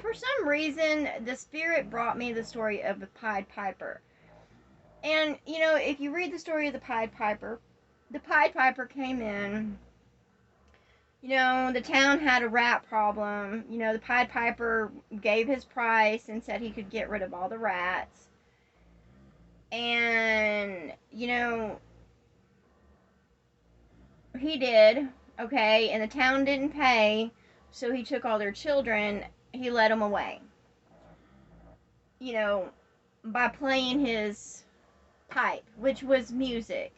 for some reason, the Spirit brought me the story of the Pied Piper. And, if you read the story of the Pied Piper came in. The town had a rat problem. The Pied Piper gave his price and said he could get rid of all the rats. And, he did, okay, and the town didn't pay, so he took all their children, he led them away. By playing his pipe, which was music.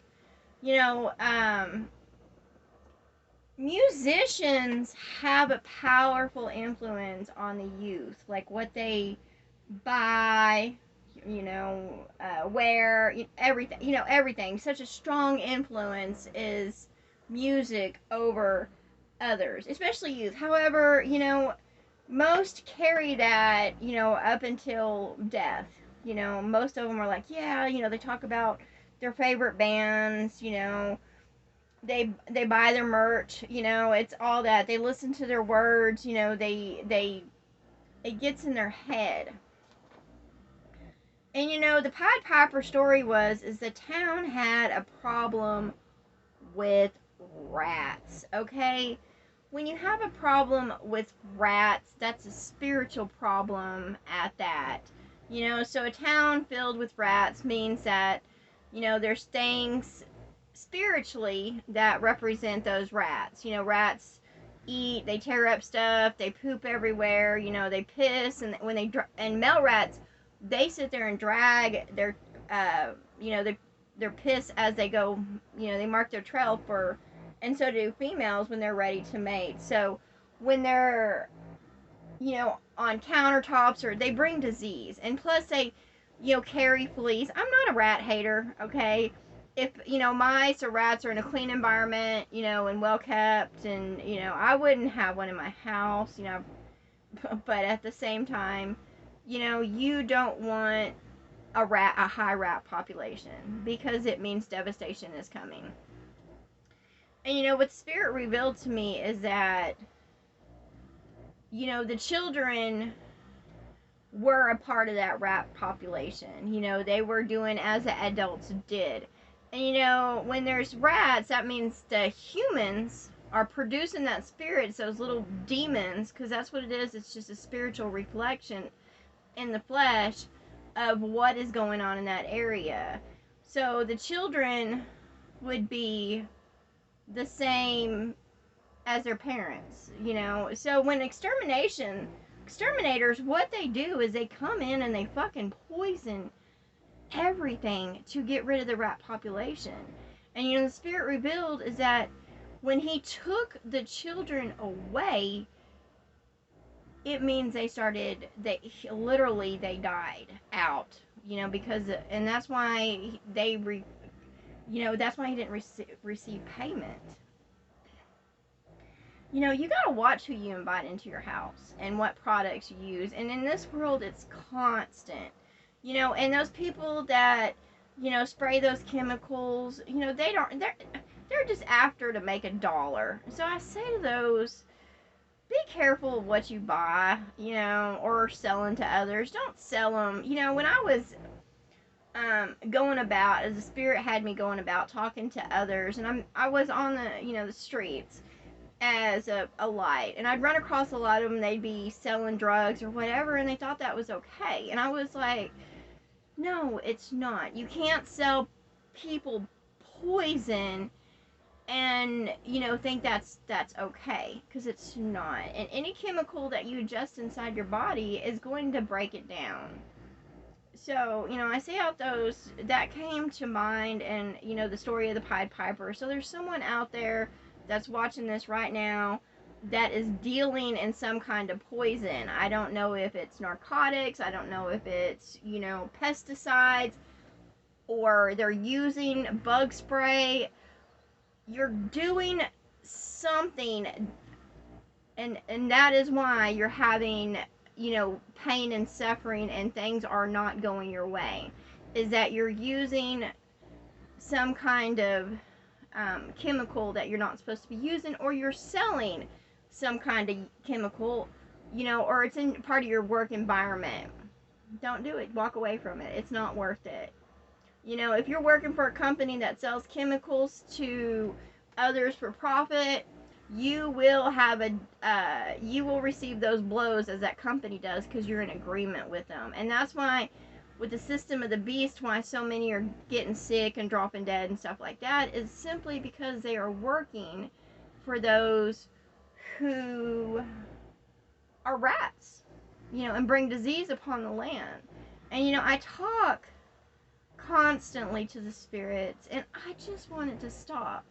Musicians have a powerful influence on the youth, like what they buy, wear, everything. Such a strong influence is music over others, especially youth. However, most carry that, up until death. Most of them are like, yeah, they talk about their favorite bands, they buy their merch, it's all that. They listen to their words, they it gets in their head. And the Pied Piper story is the town had a problem with rats, okay? When you have a problem with rats, that's a spiritual problem at that. So a town filled with rats means that, there's things spiritually that represent those rats. Rats eat, they tear up stuff, they poop everywhere, they piss, and when they and male rats, they sit there and drag their their piss as they go, they mark their trail for, and so do females when they're ready to mate. So when they're on countertops, or they bring disease, and plus they carry fleas. I'm not a rat hater, okay? If mice or rats are in a clean environment, and well kept, and I wouldn't have one in my house, but at the same time, you don't want a high rat population, because it means devastation is coming. And what Spirit revealed to me is that the children were a part of that rat population. They were doing as the adults did. And when there's rats, that means the humans are producing that spirit, those little demons, because that's what it is. It's just a spiritual reflection in the flesh of what is going on in that area. So the children would be the same as their parents, So when exterminators, what they do is they come in and they fucking poison everything to get rid of the rat population. And the Spirit revealed is that when he took the children away, it means they literally died out, because, and that's why that's why he didn't receive payment. You gotta watch who you invite into your house and what products you use. And in this world, it's constant. And those people that, spray those chemicals, they're just after to make $1. So I say to those, be careful of what you buy, or selling to others. Don't sell them. When I was going about, as the Spirit had me going about talking to others, and I was on the streets as a light, and I'd run across a lot of them. They'd be selling drugs or whatever, and they thought that was okay. And I was like, no, it's not. You can't sell people poison and think that's okay, because it's not. And any chemical that you adjust inside your body is going to break it down. So I say out those that came to mind, and the story of the Pied Piper. So there's someone out there that's watching this right now that is dealing in some kind of poison. I don't know if it's narcotics, I don't know if it's pesticides, or they're using bug spray. You're doing something, and that is why you're having pain and suffering, and things are not going your way, is that you're using some kind of chemical that you're not supposed to be using, or you're selling some kind of chemical, or it's in part of your work environment, don't do it. Walk away from it. It's not worth it. If you're working for a company that sells chemicals to others for profit, you will have you will receive those blows as that company does, because you're in agreement with them. And that's why with the system of the beast, why so many are getting sick and dropping dead and stuff like that, is simply because they are working for those who are rats, and bring disease upon the land. And I talk constantly to the spirits, and I just want it to stop.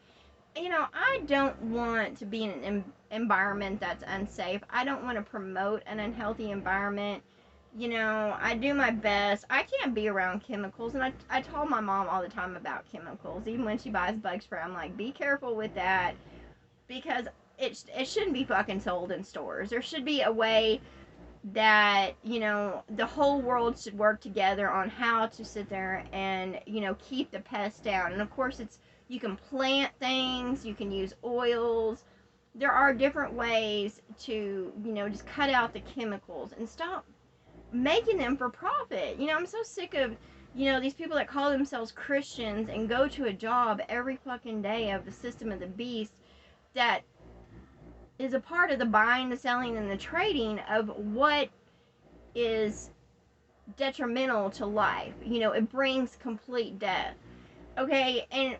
I don't want to be in an environment that's unsafe. I don't want to promote an unhealthy environment. I do my best. I can't be around chemicals, and I told my mom all the time about chemicals. Even when she buys bug spray, I'm like, be careful with that, because it shouldn't be fucking sold in stores. There should be a way that the whole world should work together on how to sit there and keep the pests down. And of course, you can plant things, you can use oils. There are different ways to just cut out the chemicals and stop making them for profit. I'm so sick of these people that call themselves Christians and go to a job every fucking day of the system of the beast that is a part of the buying, the selling, and the trading of what is detrimental to life. It brings complete death. Okay, and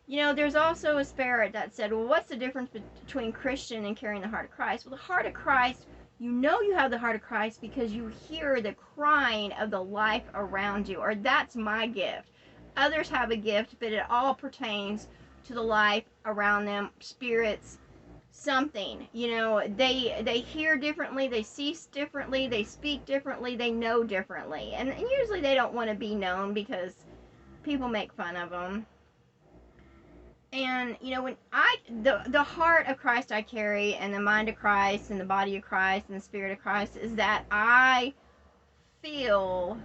there's also a spirit that said, well, what's the difference between Christian and carrying the heart of Christ? Well, the heart of Christ, you have the heart of Christ because you hear the crying of the life around you, or that's my gift. Others have a gift, but it all pertains to the life around them, spirits, something. They hear differently, they see differently, they speak differently, they know differently, and usually they don't want to be known because people make fun of them. And when the heart of Christ I carry, and the mind of Christ, and the body of Christ, and the spirit of Christ, is that I feel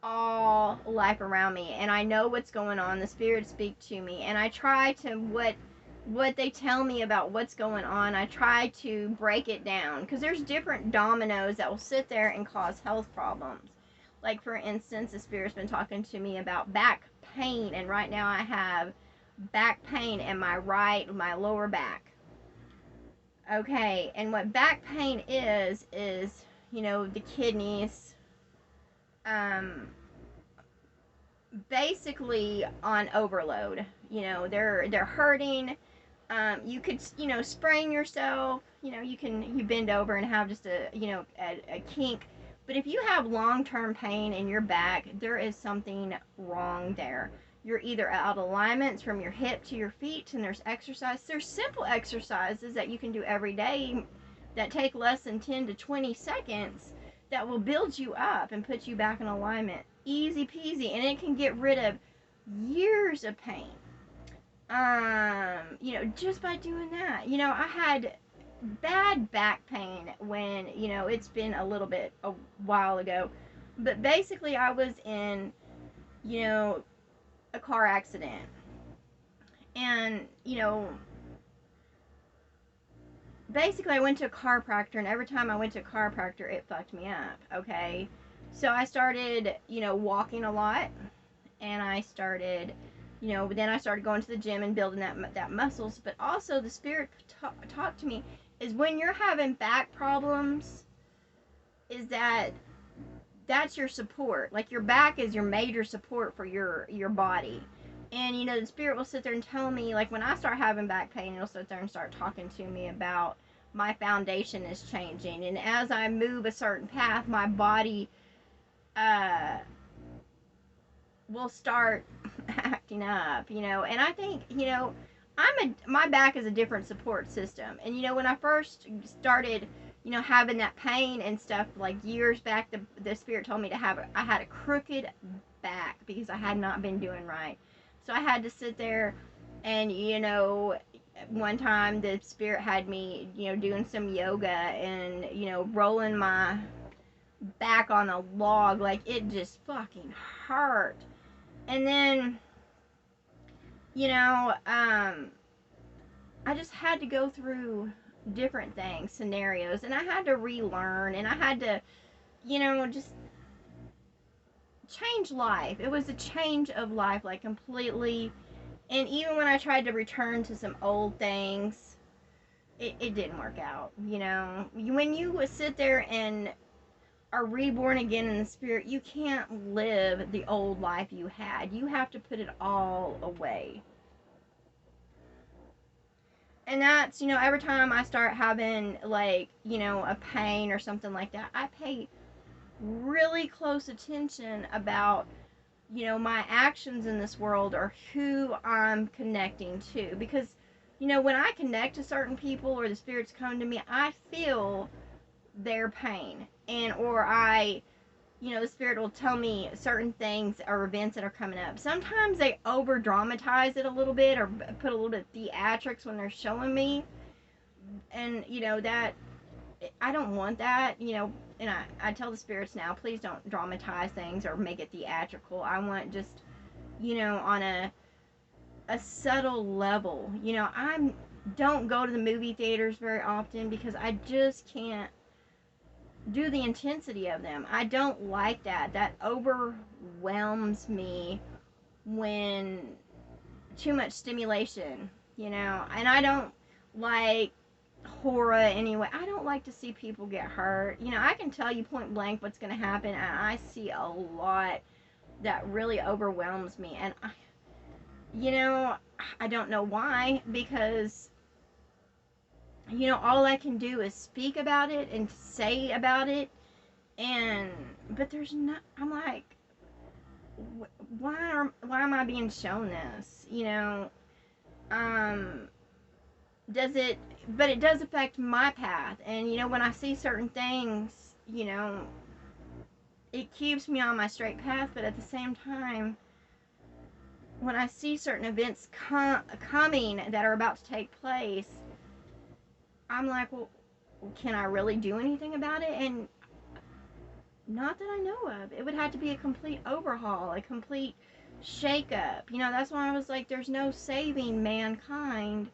all life around me, and I know what's going on. The spirits speak to me, and I try to what they tell me about what's going on, I try to break it down, because there's different dominoes that will sit there and cause health problems. Like, for instance, the spirit's been talking to me about back pain, and right now I have back pain in my lower back. Okay, and what back pain is the kidneys, basically on overload. They're hurting. You could sprain yourself. You bend over and have just a kink. But if you have long-term pain in your back, there is something wrong there. You're either out of alignments from your hip to your feet, and there's exercise. There's simple exercises that you can do every day that take less than 10 to 20 seconds that will build you up and put you back in alignment. Easy peasy, and it can get rid of years of pain. Just by doing that. I had bad back pain when, it's been a while ago. But basically, I was in, a car accident. And, basically I went to a chiropractor, and every time I went to a chiropractor, it fucked me up, okay? So I started, walking a lot, and I started, then I started going to the gym and building that muscles. But also the spirit talked to me is when you're having back problems, is that's your support. Like, your back is your major support for your body. And the spirit will sit there and tell me, like, when I start having back pain, it'll sit there and start talking to me about my foundation is changing, and as I move a certain path, my body will start acting up, and I think, my back is a different support system. And when I first started, having that pain and stuff, like years back, the spirit told me I had a crooked back because I had not been doing right. So I had to sit there and, one time the spirit had me, doing some yoga and, rolling my back on a log. Like, it just fucking hurt. And then, I just had to go through different things, scenarios, and I had to relearn, and I had to, just change life. It was a change of life, like completely. And even when I tried to return to some old things, it didn't work out. When you would sit there and are reborn again in the spirit, you can't live the old life you had. You have to put it all away. And that's, every time I start having, like, a pain or something like that, I pay really close attention about, my actions in this world or who I'm connecting to. Because, when I connect to certain people or the spirits come to me, I feel their pain. And, or the spirit will tell me certain things or events that are coming up. Sometimes they over dramatize it a little bit or put a little bit of theatrics when they're showing me. And, that I don't want that, and I tell the spirits now, please don't dramatize things or make it theatrical. I want just, on a subtle level. I don't go to the movie theaters very often because I just can't do the intensity of them. I don't like that. That overwhelms me when too much stimulation, and I don't like horror anyway. I don't like to see people get hurt. I can tell you point blank what's going to happen, and I see a lot that really overwhelms me. And I don't know why, because all I can do is speak about it and say about it, but there's not. I'm like, why am I being shown this? Does it? But it does affect my path, and when I see certain things, it keeps me on my straight path. But at the same time, when I see certain events coming that are about to take place, I'm like, well, can I really do anything about it? And not that I know of. It would have to be a complete overhaul, a complete shake-up. That's why I was like, there's no saving mankind,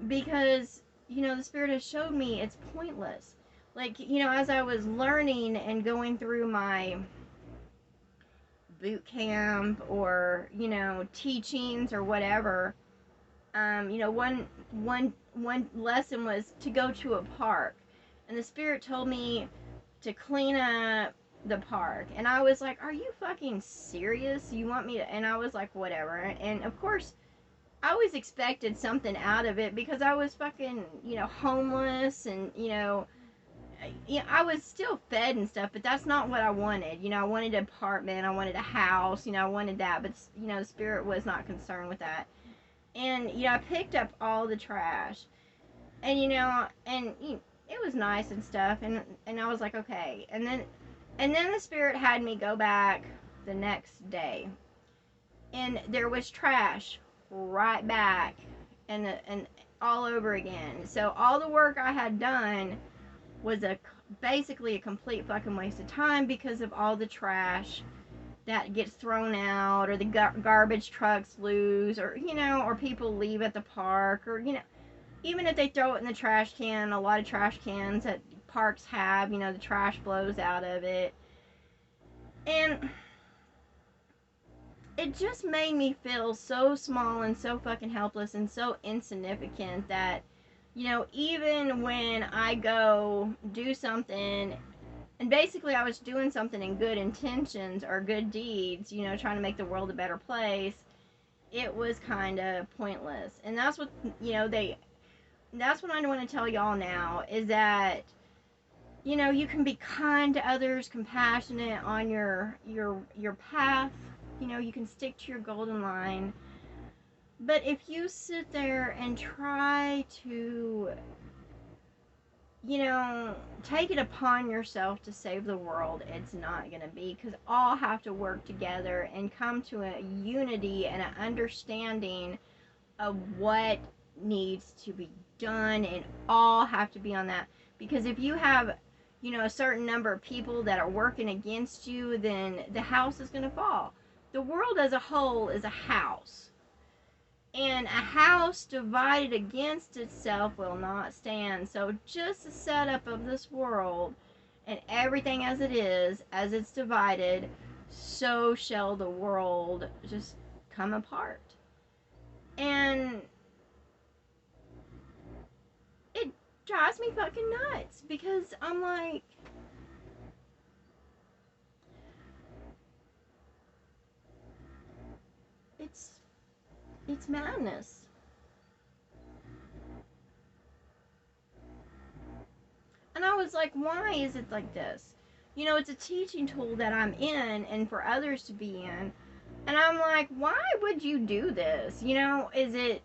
because the spirit has showed me it's pointless. Like, as I was learning and going through my boot camp or teachings or whatever, one lesson was to go to a park, and the spirit told me to clean up the park, and I was like, are you fucking serious? You want me to? And I was like, whatever. And of course I always expected something out of it, because I was fucking, homeless, and, I was still fed and stuff, but that's not what I wanted. I wanted an apartment, I wanted a house, I wanted that, but, the spirit was not concerned with that. And, I picked up all the trash, and, it was nice and stuff, and I was like, okay. And then the spirit had me go back the next day, and there was trash right back, and all over again. So all the work I had done was basically a complete fucking waste of time, because of all the trash that gets thrown out, or the garbage trucks lose, or or people leave at the park, or even if they throw it in the trash can. A lot of trash cans that parks have, the trash blows out of it, and it just made me feel so small and so fucking helpless and so insignificant that, even when I go do something, and basically I was doing something in good intentions or good deeds, trying to make the world a better place, it was kind of pointless. And that's what, that's what I want to tell y'all now, is that, you can be kind to others, compassionate on your path. You can stick to your golden line. But if you sit there and try to, take it upon yourself to save the world, it's not going to be, because all have to work together and come to a unity and an understanding of what needs to be done, and all have to be on that. Because if you have, a certain number of people that are working against you, then the house is going to fall. The world as a whole is a house. And a house divided against itself will not stand. So just the setup of this world and everything as it is, as it's divided, so shall the world just come apart. And it drives me fucking nuts because I'm like, it's it's madness. And I was like, why is it like this? You know, it's a teaching tool that I'm in and for others to be in. And I'm like, why would you do this? You know, is it,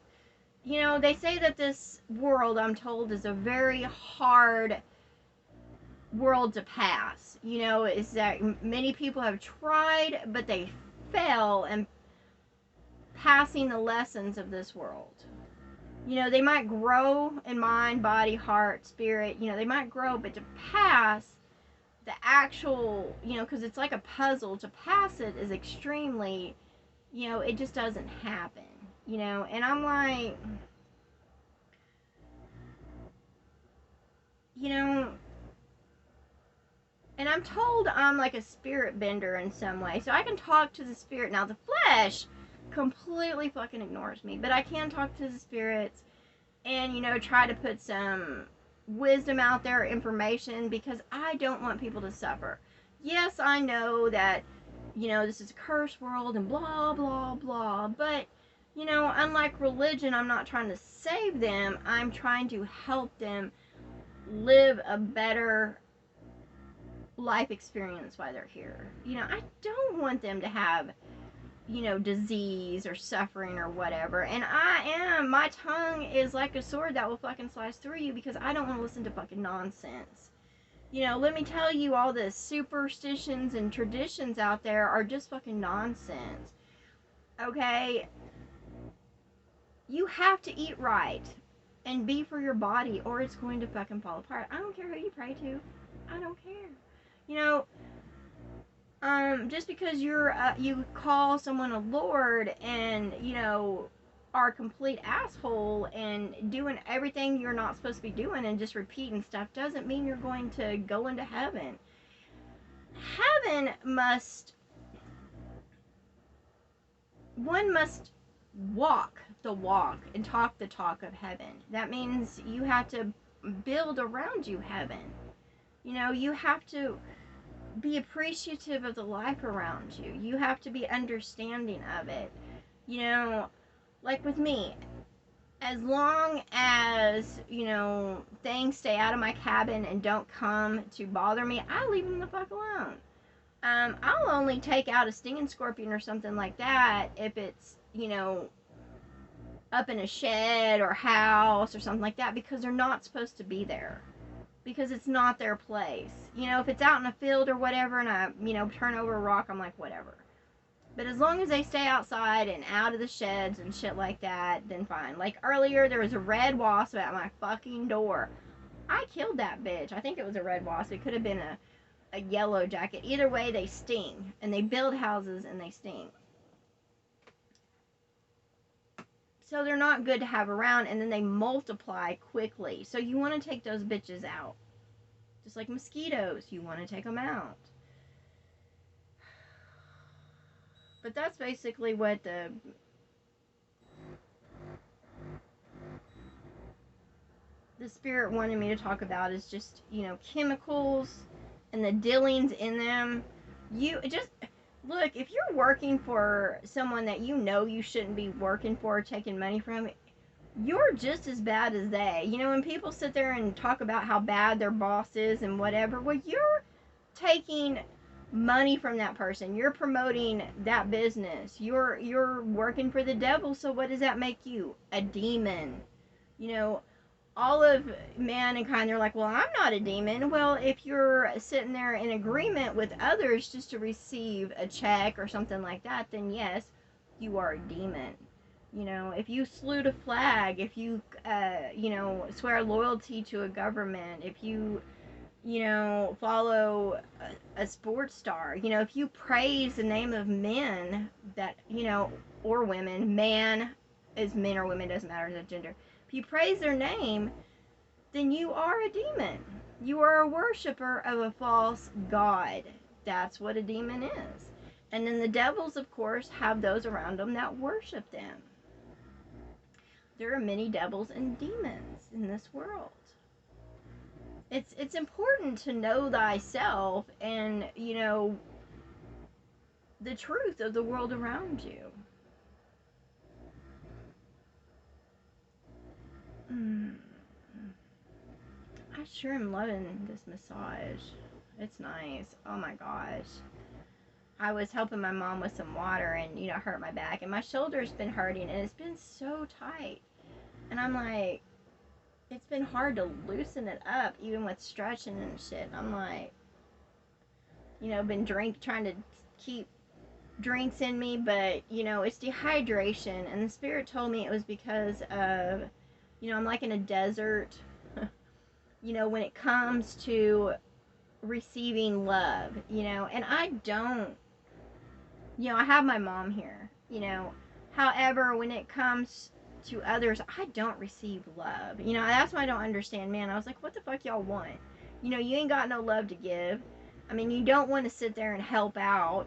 you know, they say that this world, I'm told, is a very hard world to pass. You know, is that many people have tried, but they fail in passing the lessons of this world. You know, they might grow in mind, body, heart, spirit, you know, they might grow, but to pass the actual, you know, because it's like a puzzle, to pass it is extremely, you know, it just doesn't happen, you know, and I'm like, you know, and I'm told I'm like a spirit bender in some way, so I can talk to the spirit. Now, the flesh completely fucking ignores me, but I can talk to the spirits and, you know, try to put some wisdom out there, information, because I don't want people to suffer. Yes, I know that, you know, this is a cursed world and blah, blah, blah, but, you know, unlike religion, I'm not trying to save them, I'm trying to help them live a better life experience while they're here. You know, I don't want them to have, you know, disease or suffering or whatever. And my tongue is like a sword that will fucking slice through you because I don't want to listen to fucking nonsense. You know, let me tell you, all the superstitions and traditions out there are just fucking nonsense. Okay? You have to eat right and be for your body or it's going to fucking fall apart. I don't care who you pray to. I don't care. You know, just because you call someone a lord and, you know, are a complete asshole and doing everything you're not supposed to be doing and just repeating stuff doesn't mean you're going to go into heaven. Heaven one must walk the walk and talk the talk of heaven. That means you have to build around you heaven. You know, you have to be appreciative of the life around you. You have to be understanding of it. You know, like with me, as long as, you know, things stay out of my cabin and don't come to bother me, I leave them the fuck alone. I'll only take out a stinging scorpion or something like that if it's, you know, up in a shed or house or something like that because they're not supposed to be there. Because it's not their place. You know, if it's out in a field or whatever and I, you know, turn over a rock, I'm like, whatever. But as long as they stay outside and out of the sheds and shit like that, then fine. Like earlier, there was a red wasp at my fucking door. I killed that bitch. I think it was a red wasp. It could have been a yellow jacket. Either way, they sting. And they build houses and they sting. So they're not good to have around, and then they multiply quickly. So you want to take those bitches out. Just like mosquitoes, you want to take them out. But that's basically what the spirit wanted me to talk about is just, you know, chemicals and the dealings in them. You just look, if you're working for someone that you know you shouldn't be working for or taking money from, you're just as bad as they. You know, when people sit there and talk about how bad their boss is and whatever, well, you're taking money from that person. You're promoting that business. You're working for the devil, so what does that make you? A demon. You know, all of mankind, they're like, well, I'm not a demon. Well, if you're sitting there in agreement with others just to receive a check or something like that, then yes, you are a demon. You know, if you salute a flag, if you, you know, swear loyalty to a government, if you, you know, follow a sports star, you know, if you praise the name of men that, you know, or women, man, as men or women, doesn't matter the gender. If you praise their name, then you are a demon. You are a worshiper of a false god. That's what a demon is. And then the devils, of course, have those around them that worship them. There are many devils and demons in this world. It's important to know thyself and, the truth of the world around you. I sure am loving this massage. It's nice. Oh my gosh. I was helping my mom with some water and, hurt my back. And my shoulder's been hurting and it's been so tight. And I'm like, it's been hard to loosen it up even with stretching and shit. And I'm like, been trying to keep drinks in me. But, it's dehydration. And the Spirit told me it was because of, I'm like in a desert. When it comes to receiving love, and I don't, I have my mom here, however, when it comes to others, I don't receive love, that's why I don't understand, man. I was like, what the fuck y'all want? You ain't got no love to give. I mean, you don't want to sit there and help out,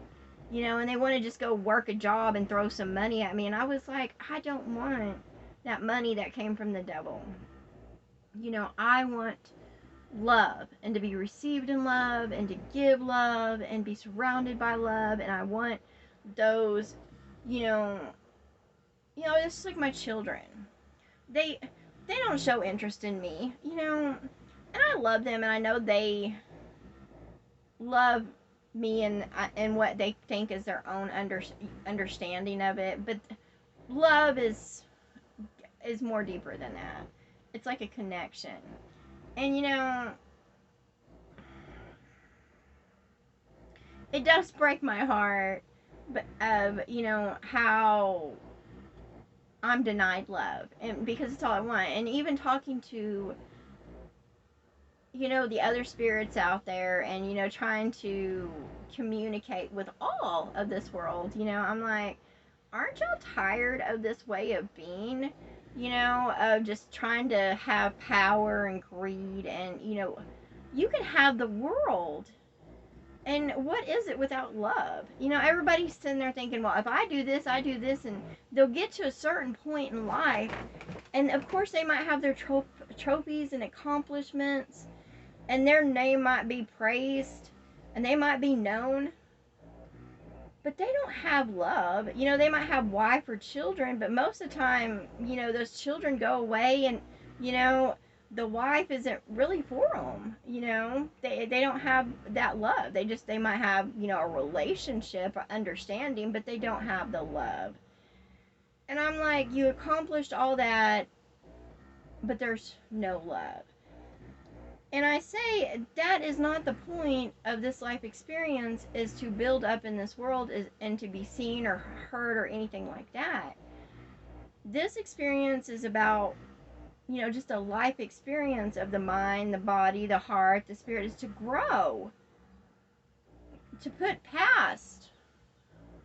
and they want to just go work a job and throw some money at me, and I was like, I don't want that money that came from the devil. I want love and to be received in love and to give love and be surrounded by love, and I want those, it's like my children. They don't show interest in me, and I love them, and I know they love me and what they think is their own understanding of it, but love is more deeper than that. It's like a connection. And it does break my heart, but how I'm denied love, and because it's all I want. And even talking to the other spirits out there, and trying to communicate with all of this world, I'm like, aren't y'all tired of this way of being? Of just trying to have power and greed, and you can have the world, and what is it without love? Everybody's sitting there thinking, well, if I do this, and they'll get to a certain point in life, and of course they might have their trophies and accomplishments, and their name might be praised, and they might be known, but they don't have love. They might have wife or children, but most of the time, those children go away, and, the wife isn't really for them. They don't have that love. They might have, a relationship, or understanding, but they don't have the love. And I'm like, you accomplished all that, but there's no love. And I say that is not the point of this life experience, is to build up in this world and to be seen or heard or anything like that. This experience is about, just a life experience of the mind, the body, the heart, the spirit, is to grow, to put past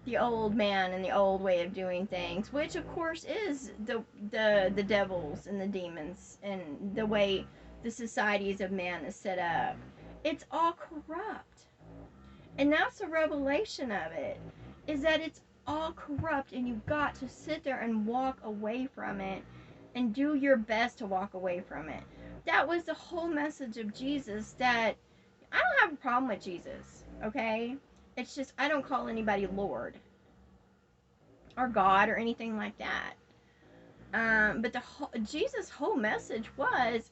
the old man and the old way of doing things, which of course is the devils and the demons and the way the societies of man is set up. It's all corrupt. And that's the revelation of it, is that it's all corrupt, and you've got to sit there and walk away from it and do your best to walk away from it. That was the whole message of Jesus. That I don't have a problem with Jesus, okay? It's just I don't call anybody Lord or God or anything like that. But Jesus' whole message was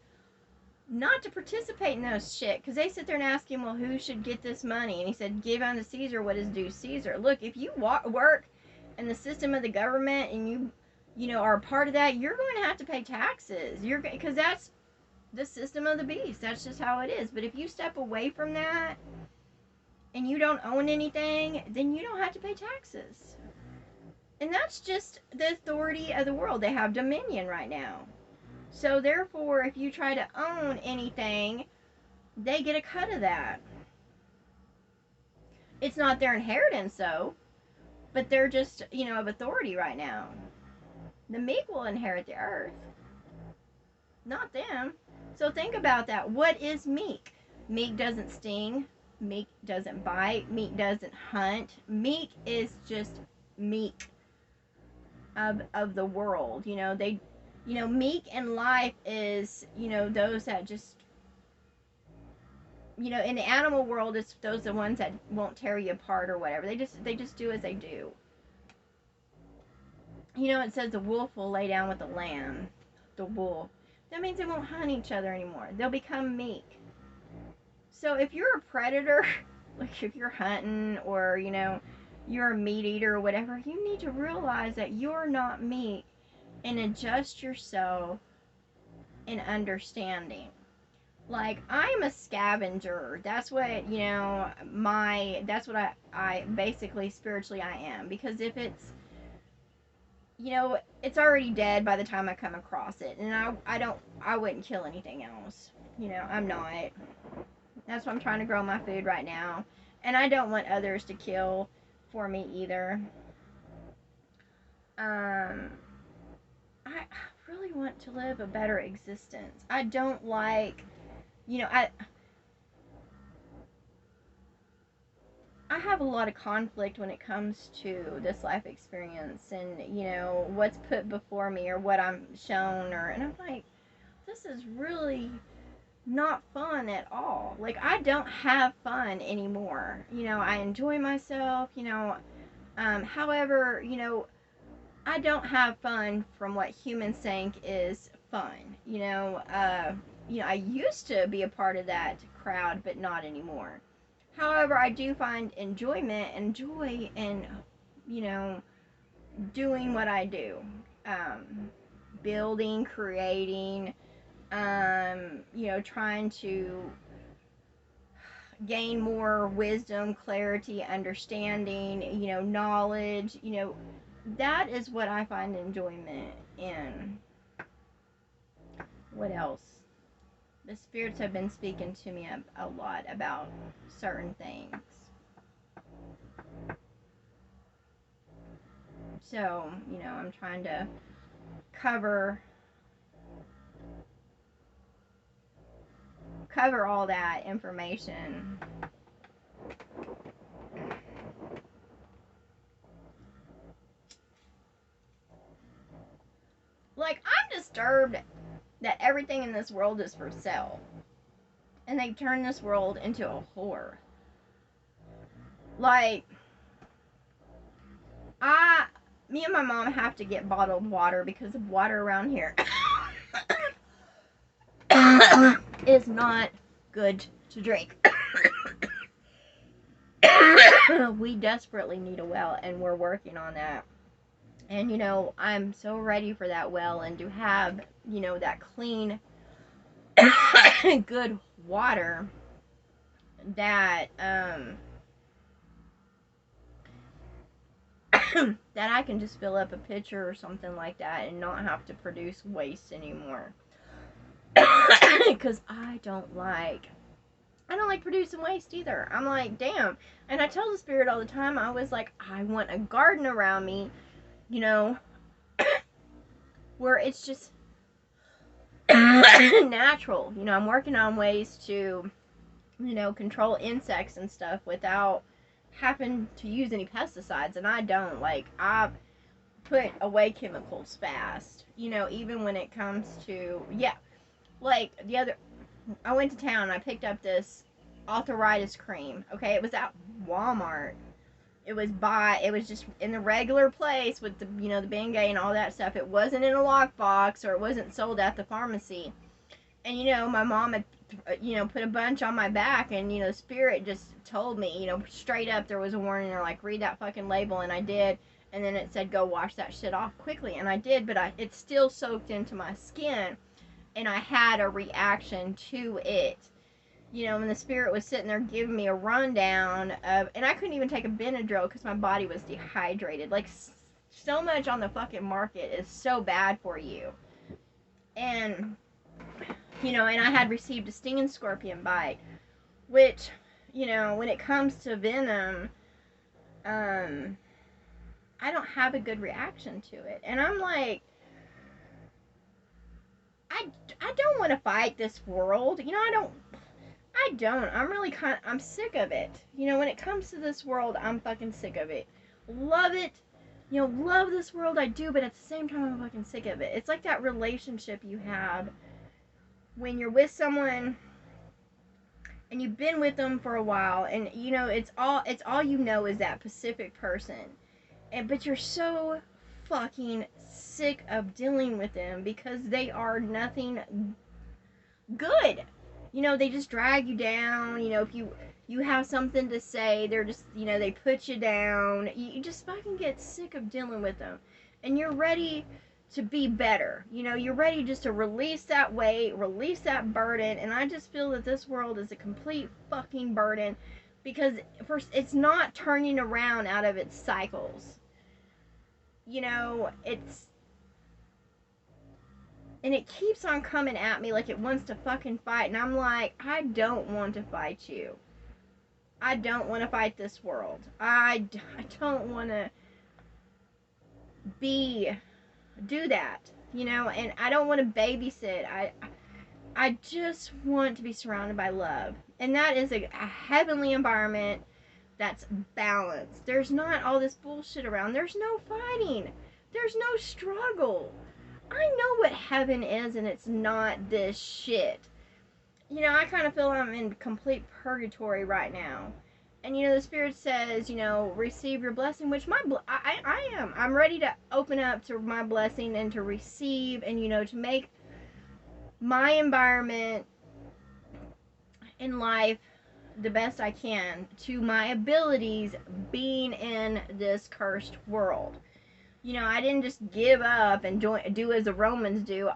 not to participate in those shit, because they sit there and ask him, well, who should get this money? And he said, give unto Caesar what is due Caesar. Look, if you work in the system of the government and you are a part of that, you're going to have to pay taxes. Because that's the system of the beast. That's just how it is. But if you step away from that and you don't own anything, then you don't have to pay taxes. And that's just the authority of the world. They have dominion right now. So therefore, if you try to own anything, they get a cut of that. It's not their inheritance, though, but they're just, of authority right now. The meek will inherit the earth, not them. So think about that. What is meek? Meek doesn't sting. Meek doesn't bite. Meek doesn't hunt. Meek is just meek of the world. Meek in life is, those that just, in the animal world, it's those the ones that won't tear you apart or whatever. They just do as they do. It says the wolf will lay down with the lamb. The wolf. That means they won't hunt each other anymore. They'll become meek. So if you're a predator, like if you're hunting or, you're a meat eater or whatever, you need to realize that you're not meek and adjust yourself in understanding. Like, I'm a scavenger. That's what, that's what I basically spiritually I am. Because if it's, it's already dead by the time I come across it. And I wouldn't kill anything else. I'm not. That's why I'm trying to grow my food right now. And I don't want others to kill for me either. I really want to live a better existence. I don't like, I have a lot of conflict when it comes to this life experience and, what's put before me or what I'm shown and I'm like, this is really not fun at all. Like, I don't have fun anymore. I enjoy myself, however, I don't have fun from what humans think is fun. I used to be a part of that crowd, but not anymore. However, I do find enjoyment and joy in, doing what I do. Building, creating, trying to gain more wisdom, clarity, understanding, knowledge, that is what I find enjoyment in. What else? The spirits have been speaking to me a lot about certain things. So, I'm trying to cover all that information. Like, I'm disturbed that everything in this world is for sale. And they turn this world into a whore. Like, me and my mom have to get bottled water because the water around here is not good to drink. We desperately need a well, and we're working on that. And, I'm so ready for that well and to have, that clean, good water that, that I can just fill up a pitcher or something like that and not have to produce waste anymore. Because I don't like producing waste either. I'm like, damn. And I tell the spirit all the time, I was like, I want a garden around me, where it's just natural. I'm working on ways to, control insects and stuff without having to use any pesticides. And I don't. Like, I put away chemicals fast, even when it comes to, like, I went to town and I picked up this arthritis cream. Okay, it was at Walmart. It was just in the regular place with the, the Bengay and all that stuff. It wasn't in a lockbox or it wasn't sold at the pharmacy. And, my mom had, put a bunch on my back and, Spirit just told me, straight up there was a warning. They're like, read that fucking label, and I did. And then it said, go wash that shit off quickly. And I did, but it still soaked into my skin. And I had a reaction to it. When the spirit was sitting there giving me a rundown of, and I couldn't even take a Benadryl because my body was dehydrated. Like, so much on the fucking market is so bad for you. And, and I had received a stinging scorpion bite, which, when it comes to venom, I don't have a good reaction to it. And I'm like, I don't want to fight this world. You know, I don't. I'm sick of it. You know, when it comes to this world, I'm fucking sick of it. Love it. You know, love this world, I do, but at the same time, I'm fucking sick of it. It's like that relationship you have when you're with someone and you've been with them for a while, and you know it's all you know is that specific person, but you're so fucking sick of dealing with them because they are nothing good. You know, they just drag you down. You know, if you have something to say, they're just, you know, they put you down. You just fucking get sick of dealing with them, and you're ready to be better. You know, you're ready just to release that weight, release that burden, and I just feel that this world is a complete fucking burden because first it's not turning around out of its cycles. You know, and it keeps on coming at me like it wants to fucking fight, and I'm like, I don't want to fight you. I don't want to fight this world. I don't want to do that, you know, and I don't want to babysit. I just want to be surrounded by love, and that is a heavenly environment that's balanced. There's not all this bullshit around. There's no fighting. There's no struggle. I know what heaven is, and it's not this shit. You know, I kind of feel I'm in complete purgatory right now. And, you know, the Spirit says, you know, receive your blessing, which I am. I'm ready to open up to my blessing and to receive and, you know, to make my environment in life the best I can to my abilities being in this cursed world. You know, I didn't just give up and do as the Romans do.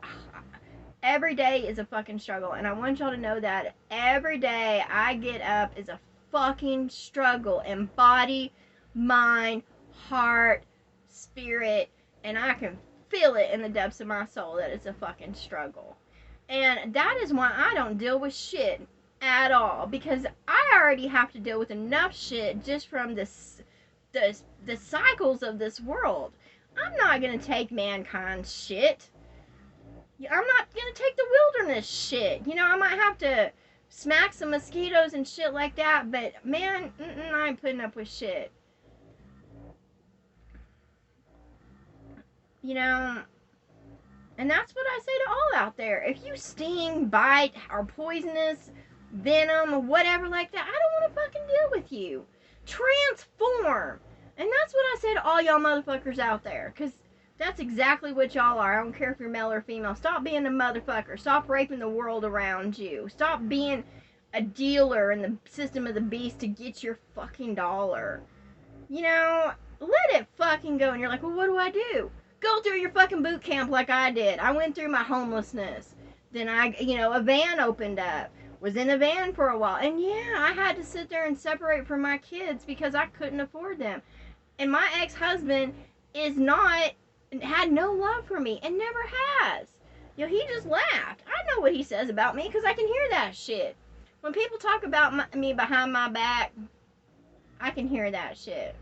Every day is a fucking struggle, and I want y'all to know that every day I get up is a fucking struggle in body, mind, heart, spirit, and I can feel it in the depths of my soul that it's a fucking struggle. And that is why I don't deal with shit at all, because I already have to deal with enough shit just from the cycles of this world. I'm not gonna take mankind's shit. I'm not gonna take the wilderness shit. You know, I might have to smack some mosquitoes and shit like that, but man, I ain't putting up with shit. You know, and that's what I say to all out there. If you sting, bite, or poisonous, venom, or whatever like that, I don't want to fucking deal with you. Transform. And that's what I say to all y'all motherfuckers out there, because that's exactly what y'all are. I don't care if you're male or female. Stop being a motherfucker. Stop raping the world around you. Stop being a dealer in the system of the beast to get your fucking dollar. You know, let it fucking go. And you're like, well, what do I do? Go through your fucking boot camp like I did. I went through my homelessness. Then a van opened up. Was in a van for a while. And yeah, I had to sit there and separate from my kids because I couldn't afford them. And my ex-husband had no love for me and never has. You know, he just laughed. I know what he says about me because I can hear that shit. When people talk about me behind my back, I can hear that shit.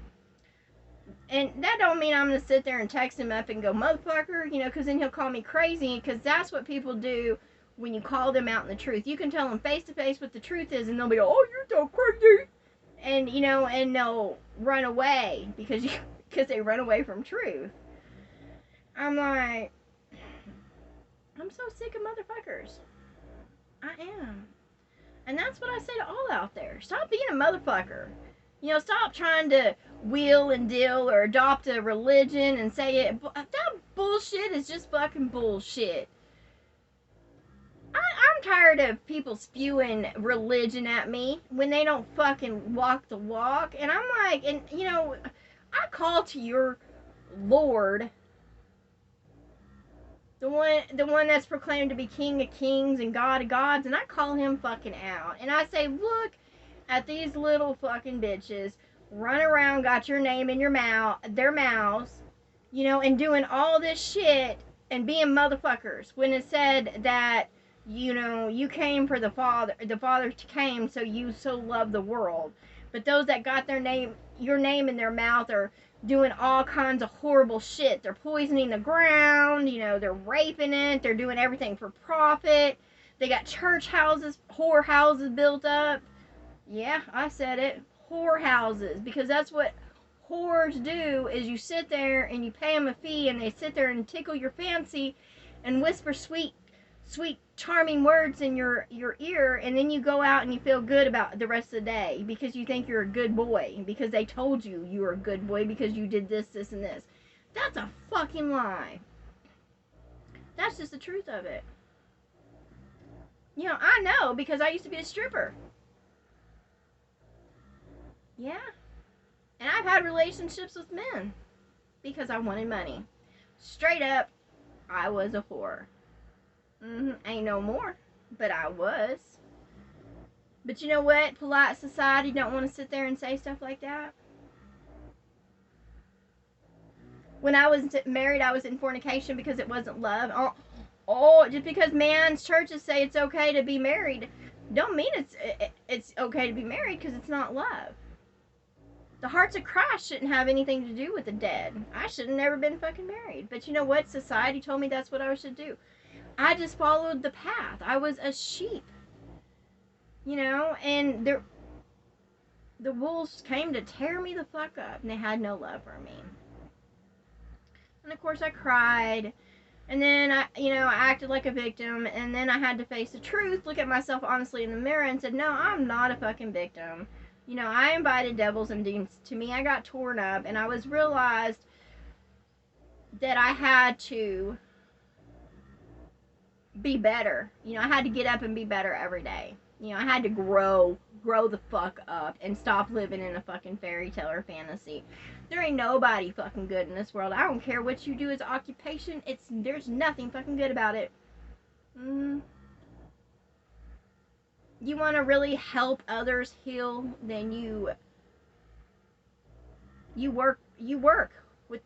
And that don't mean I'm going to sit there and text him up and go, motherfucker, you know, because then he'll call me crazy, because that's what people do when you call them out in the truth. You can tell them face to face what the truth is, and they'll be like, oh, you're so crazy. And, you know, and they'll run away because they run away from truth. I'm like, I'm so sick of motherfuckers. I am. And that's what I say to all out there. Stop being a motherfucker. You know, stop trying to wheel and deal or adopt a religion and say it. That bullshit is just fucking bullshit. I'm tired of people spewing religion at me when they don't fucking walk the walk. And I'm like, and you know, I call to your Lord, the one that's proclaimed to be King of Kings and God of Gods, and I call him fucking out. And I say, look at these little fucking bitches run around, got your name in their mouths, you know, and doing all this shit and being motherfuckers when it said that, you know, you came for the Father came so you so love the world. But those that got your name in their mouth are doing all kinds of horrible shit. They're poisoning the ground, they're raping it, they're doing everything for profit. They got church houses, whore houses built up. Yeah, I said it. Whore houses. Because that's what whores do, is you sit there and you pay them a fee and they sit there and tickle your fancy and whisper sweet, charming words in your ear, and then you go out and you feel good about the rest of the day because you think you're a good boy, because they told you you were a good boy because you did this, and this. That's a fucking lie. That's just the truth of it. I know because I used to be a stripper. Yeah. And I've had relationships with men because I wanted money. Straight up, I was a whore. Ain't no more, but I was. But you know what? Polite society don't want to sit there and say stuff like that. When I was married, I was in fornication because it wasn't love. Just because man's churches say it's okay to be married, don't mean it's okay to be married, because it's not love. The hearts of Christ shouldn't have anything to do with the dead. I should have never been fucking married. But you know what? Society told me that's what I should do. I just followed the path. I was a sheep. And the wolves came to tear me the fuck up, and they had no love for me. And of course I cried, and then I acted like a victim, and then I had to face the truth, look at myself honestly in the mirror, and said, no, I'm not a fucking victim. I invited devils and demons to me. I got torn up, and I realized that I had to be better. I had to get up and be better every day. I had to grow the fuck up and stop living in a fucking fairy tale or fantasy. There ain't nobody fucking good in this world. I don't care what you do as occupation. There's nothing fucking good about it. You want to really help others heal, then you work with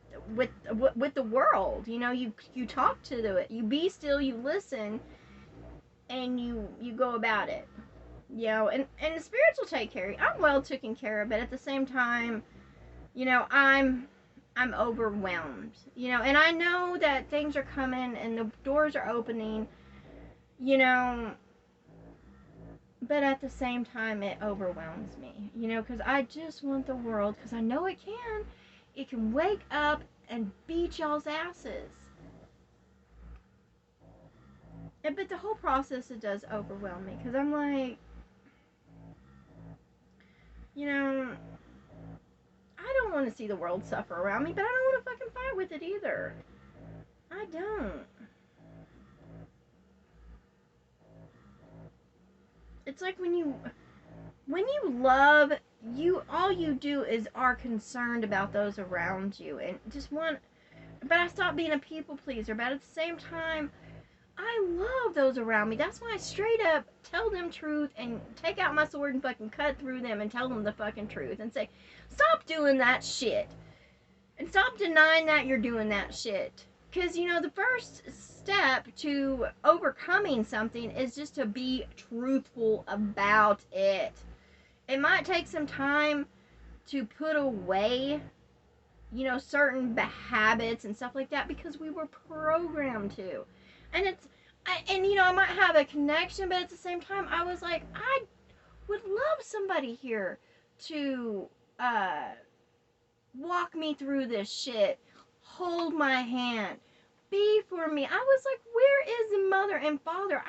the world. You talk to it. You be still, you listen, and you go about it. And the spirits will take care of you. I'm well taken care of, but at the same time, I'm overwhelmed. And I know that things are coming and the doors are opening, but at the same time it overwhelms me, because I just want the world, because I know it can wake up and beat y'all's asses. But the whole process, it does overwhelm me, because I'm like, I don't want to see the world suffer around me, but I don't want to fucking fight with it either. I don't. It's like when you love, all you do is are concerned about those around you and just want. But I stopped being a people pleaser. But at the same time, I love those around me. That's why I straight up tell them truth and take out my sword and fucking cut through them and tell them the fucking truth and say, stop doing that shit. And stop denying that you're doing that shit. Because, the first step to overcoming something is just to be truthful about it. It might take some time to put away, certain habits and stuff like that, because we were programmed to. And I might have a connection, but at the same time, I was like, I would love somebody here to walk me through this shit, hold my hand, be for me. I was like, where is the mother and father?